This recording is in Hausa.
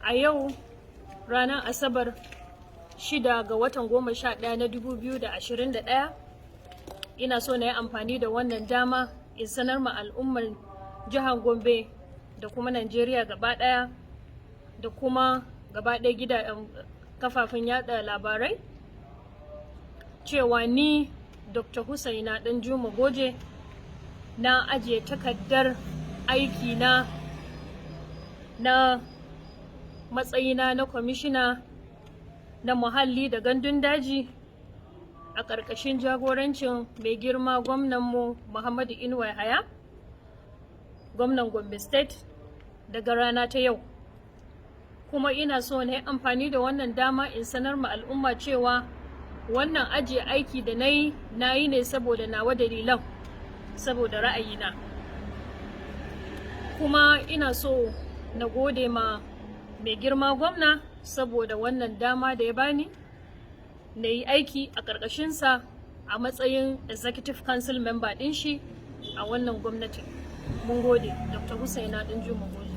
a yau ranar Asabar 6 ga watan 11 na 2021 ina so na yi amfani da wannan dama in sanar ma al'ummar jihar Gombe da kuma Najeriya gaba ɗaya da kuma gaba ɗaya kafafen yada labarai cewa ni Dr. Husaina Danjuma Goje na ajiye takardar aiki na matsayina na kwamishina na muhalli da gandun daji a ƙarƙashin jagorancin mai girma gwamnanmu Muhammadu Inuwa Yahaya, gwamnan Gombe State, daga rana ta yau. Kuma ina so na yi amfani da wannan dama in sanar ma al'umma cewa wannan ajiye aiki da na yi ne saboda nawa dalilan, saboda ra'ayina. Kuma ina so na gode ma mai girma gwamna saboda wannan dama da ya bani na yi aiki a ƙarƙashinsa a matsayin executive council member ɗin shi a wannan gwamnatin. Mun gode, Dr. Husaina Danjuma Goje.